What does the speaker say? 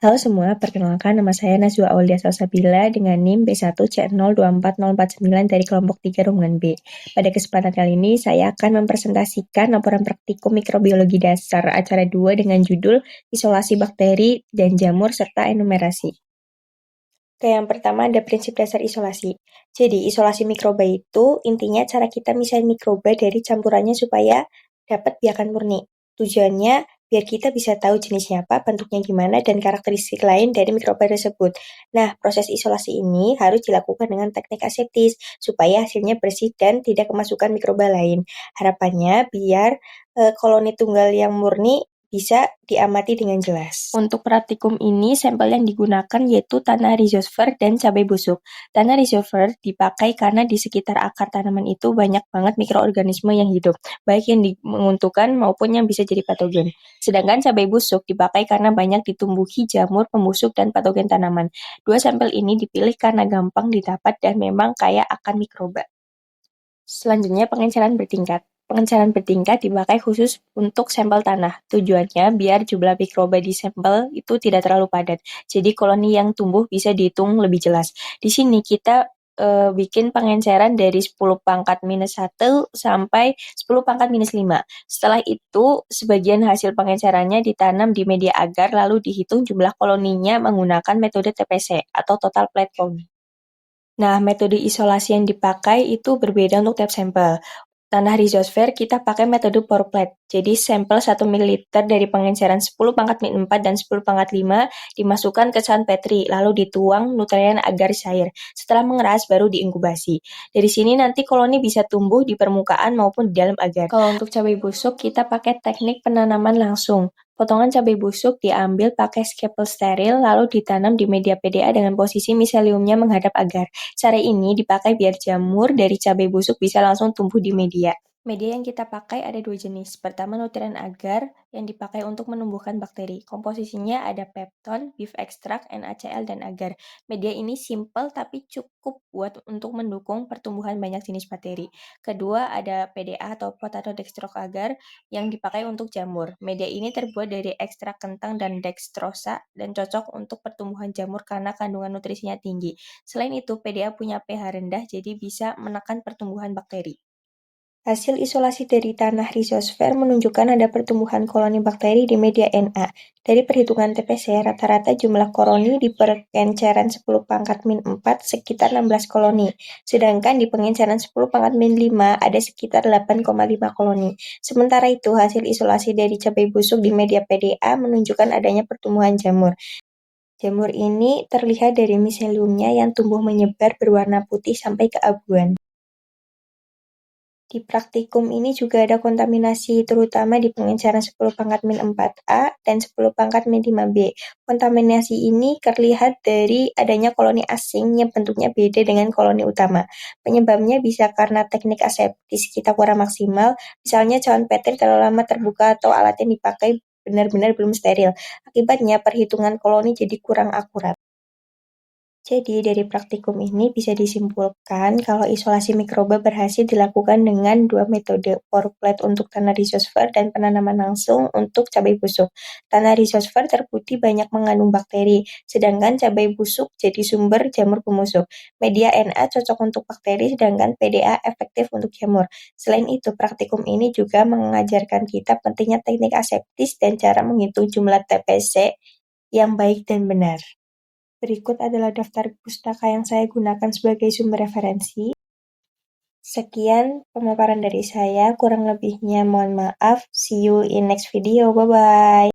Halo semua, perkenalkan nama saya Nazwa Aulia Salsabila dengan NIM B1C024049 dari kelompok 3 Rombongan B. Pada kesempatan kali ini, saya akan mempresentasikan laporan praktikum mikrobiologi dasar acara 2 dengan judul Isolasi Bakteri dan Jamur serta Enumerasi. Oke, yang pertama ada prinsip dasar isolasi. Jadi, isolasi mikroba itu intinya cara kita misahin mikroba dari campurannya supaya dapat biakan murni. Tujuannya biar kita bisa tahu jenisnya apa, bentuknya gimana, dan karakteristik lain dari mikroba tersebut. Nah, proses isolasi ini harus dilakukan dengan teknik aseptis supaya hasilnya bersih dan tidak kemasukan mikroba lain. Harapannya biar koloni tunggal yang murni bisa diamati dengan jelas. Untuk praktikum ini, sampel yang digunakan yaitu tanah rhizosphere dan cabai busuk. Tanah rhizosphere dipakai karena di sekitar akar tanaman itu banyak banget mikroorganisme yang hidup, baik yang menguntungkan maupun yang bisa jadi patogen. Sedangkan cabai busuk dipakai karena banyak ditumbuhi jamur, pembusuk, dan patogen tanaman. Dua sampel ini dipilih karena gampang didapat dan memang kaya akan mikroba. Selanjutnya, pengenceran bertingkat. Pengenceran bertingkat dipakai khusus untuk sampel tanah. Tujuannya biar jumlah mikroba di sampel itu tidak terlalu padat. Jadi koloni yang tumbuh bisa dihitung lebih jelas. Di sini kita bikin pengenceran dari 10 pangkat minus 1 sampai 10 pangkat minus 5. Setelah itu, sebagian hasil pengencerannya ditanam di media agar lalu dihitung jumlah koloninya menggunakan metode TPC atau total plate count. Nah, metode isolasi yang dipakai itu berbeda untuk tiap sampel. Tanah rhizosphere kita pakai metode pour plate. Jadi sampel 1 ml dari pengenceran 10 pangkat min 4 dan 10 pangkat 5 dimasukkan ke sahan Petri, lalu dituang nutrien agar cair. Setelah mengeras baru diinkubasi. Dari sini nanti koloni bisa tumbuh di permukaan maupun di dalam agar. Kalau untuk cabai busuk kita pakai teknik penanaman langsung. Potongan cabai busuk diambil pakai scalpel steril lalu ditanam di media PDA dengan posisi miseliumnya menghadap agar. Cara ini dipakai biar jamur dari cabai busuk bisa langsung tumbuh di media. Media yang kita pakai ada dua jenis. Pertama, nutrien agar yang dipakai untuk menumbuhkan bakteri. Komposisinya ada pepton, beef extract, NaCl, dan agar. Media ini simple tapi cukup buat untuk mendukung pertumbuhan banyak jenis bakteri. Kedua, ada PDA atau potato dextrose agar yang dipakai untuk jamur. Media ini terbuat dari ekstrak kentang dan dextrosa dan cocok untuk pertumbuhan jamur karena kandungan nutrisinya tinggi. Selain itu, PDA punya pH rendah jadi bisa menekan pertumbuhan bakteri. Hasil isolasi dari tanah rhizosphere menunjukkan ada pertumbuhan koloni bakteri di media Na. Dari perhitungan TPC, rata-rata jumlah koloni di pengenceran 10 pangkat min 4 sekitar 16 koloni. Sedangkan di pengenceran 10 pangkat min 5 ada sekitar 8,5 koloni. Sementara itu, hasil isolasi dari cabai busuk di media PDA menunjukkan adanya pertumbuhan jamur. Jamur ini terlihat dari miseliumnya yang tumbuh menyebar berwarna putih sampai keabuan. Di praktikum ini juga ada kontaminasi, terutama di pengenceran 10 pangkat min 4A dan 10 pangkat min 5B. Kontaminasi ini terlihat dari adanya koloni asing yang bentuknya beda dengan koloni utama. Penyebabnya bisa karena teknik aseptis kita kurang maksimal, misalnya cawan Petri terlalu lama terbuka atau alat yang dipakai benar-benar belum steril. Akibatnya perhitungan koloni jadi kurang akurat. Jadi, dari praktikum ini bisa disimpulkan kalau isolasi mikroba berhasil dilakukan dengan dua metode, pour plate untuk tanah rhizosphere dan penanaman langsung untuk cabai busuk. Tanah rhizosphere terbukti banyak mengandung bakteri, sedangkan cabai busuk jadi sumber jamur pemusuk. Media Na cocok untuk bakteri, sedangkan PDA efektif untuk jamur. Selain itu, praktikum ini juga mengajarkan kita pentingnya teknik aseptis dan cara menghitung jumlah TPC yang baik dan benar. Berikut adalah daftar pustaka yang saya gunakan sebagai sumber referensi. Sekian pemaparan dari saya, kurang lebihnya mohon maaf. See you in next video, bye-bye.